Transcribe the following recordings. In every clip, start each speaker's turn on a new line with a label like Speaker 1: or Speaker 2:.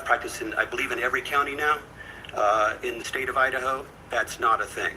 Speaker 1: practiced in, I believe, in every county now in the state of Idaho. That's not a thing.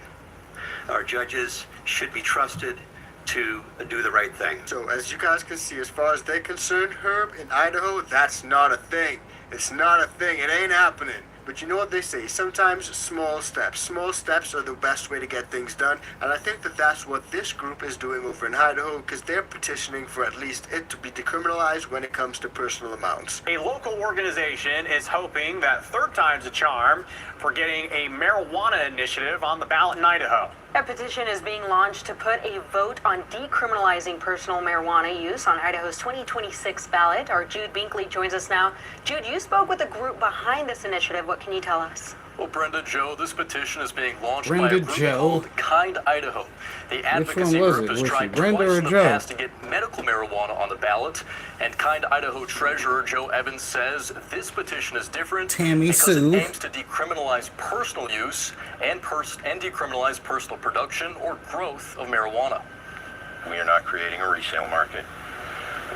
Speaker 1: Our judges should be trusted to do the right thing.
Speaker 2: So as you guys can see, as far as they're concerned, Herb, in Idaho, that's not a thing. It's not a thing. It ain't happening. But you know what they say, sometimes small steps are the best way to get things done, and I think that that's what this group is doing over in Idaho, because they're petitioning for at least it to be decriminalized when it comes to personal amounts.
Speaker 3: A local organization is hoping that third time's a charm for getting a marijuana initiative on the ballot in Idaho.
Speaker 4: A petition is being launched to put a vote on decriminalizing personal marijuana use on Idaho's 2026 ballot. Our Jude Binkley joins us now. Jude, you spoke with the group behind this initiative. What can you tell us?
Speaker 5: Well, Brenda, Joe, this petition is being launched by a group called Kind Idaho. The advocacy group has tried twice in the past to get medical marijuana on the ballot, and Kind Idaho Treasurer Joe Evans says this petition is different because it aims to decriminalize personal use and decriminalize personal production or growth of marijuana.
Speaker 6: We are not creating a resale market.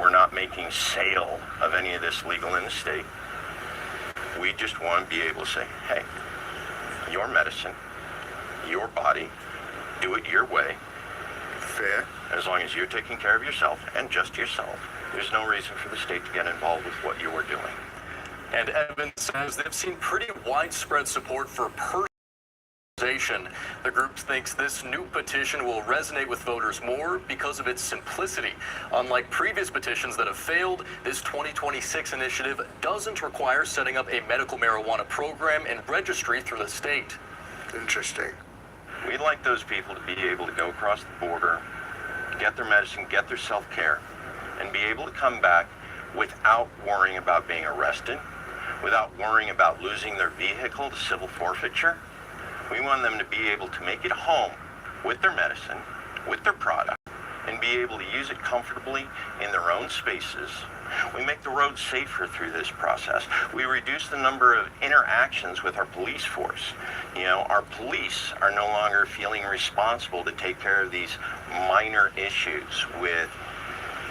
Speaker 6: We're not making sale of any of this legal in the state. We just want to be able to say, hey, your medicine, your body, do it your way.
Speaker 2: Fair.
Speaker 6: As long as you're taking care of yourself and just yourself. There's no reason for the state to get involved with what you are doing.
Speaker 5: And Evans says they've seen pretty widespread support for personalization. The group thinks this new petition will resonate with voters more because of its simplicity. Unlike previous petitions that have failed, this 2026 initiative doesn't require setting up a medical marijuana program and registry through the state.
Speaker 2: Interesting.
Speaker 6: We'd like those people to be able to go across the border, get their medicine, get their self-care, and be able to come back without worrying about being arrested, without worrying about losing their vehicle to civil forfeiture. We want them to be able to make it home with their medicine, with their product, and be able to use it comfortably in their own spaces. We make the roads safer through this process. We reduce the number of interactions with our police force. You know, our police are no longer feeling responsible to take care of these minor issues with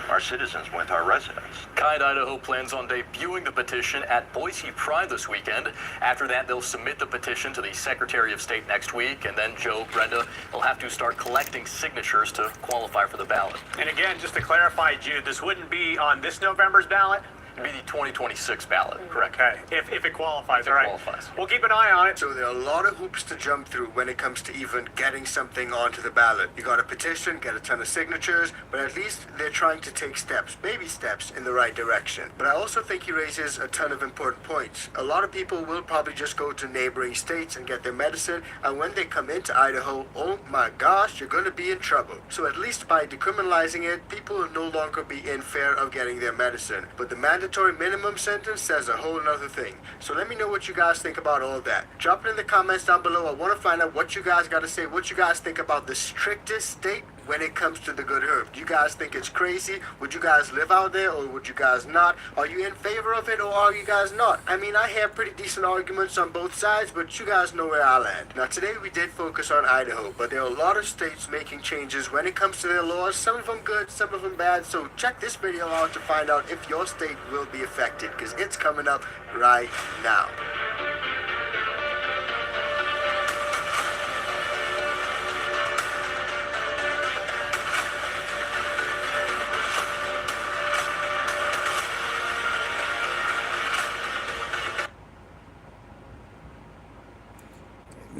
Speaker 6: our citizens, with our residents.
Speaker 5: Kind Idaho plans on debuting the petition at Boise Pride this weekend. After that, they'll submit the petition to the Secretary of State next week, and then Joe, Brenda, will have to start collecting signatures to qualify for the ballot.
Speaker 3: And again, just to clarify, Jude, this wouldn't be on this November's ballot?
Speaker 5: It'd be the 2026 ballot, correct?
Speaker 3: Okay, if it qualifies, all right.
Speaker 5: Qualifies.
Speaker 3: We'll keep an eye on it.
Speaker 2: So there are a lot of hoops to jump through when it comes to even getting something onto the ballot. You got a petition, get a ton of signatures, but at least they're trying to take steps, baby steps, in the right direction. But I also think he raises a ton of important points. A lot of people will probably just go to neighboring states and get their medicine, and when they come into Idaho, oh my gosh, you're going to be in trouble. So at least by decriminalizing it, people will no longer be in fear of getting their medicine. But the mandatory minimum sentence says a whole nother thing. So let me know what you guys think about all of that. Drop it in the comments down below. I want to find out what you guys got to say, what you guys think about the strictest state when it comes to the good herb. Do you guys think it's crazy? Would you guys live out there or would you guys not? Are you in favor of it or are you guys not? I mean, I have pretty decent arguments on both sides, but you guys know where I land. Now today we did focus on Idaho, but there are a lot of states making changes when it comes to their laws. Some of them good, some of them bad. So check this video out to find out if your state will be affected, because it's coming up right now.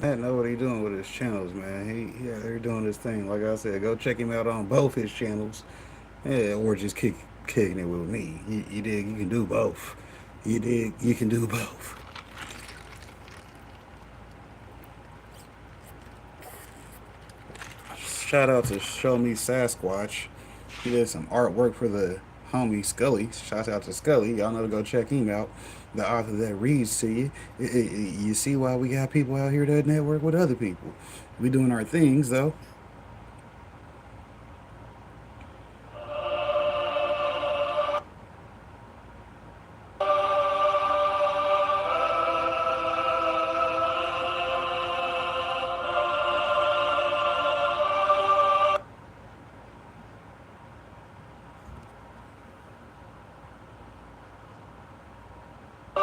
Speaker 7: I know what he's doing with his channels, man. He out there doing his thing. Like I said, go check him out on both his channels. Yeah, or just kicking it with me. You dig? You can do both. You dig? You can do both. Shout out to Show Me Sasquatch. He did some artwork for the homie Scully. Shout out to Scully. Y'all know to go check him out. The author that reads to you. You see why we got people out here that network with other people. We doing our things though.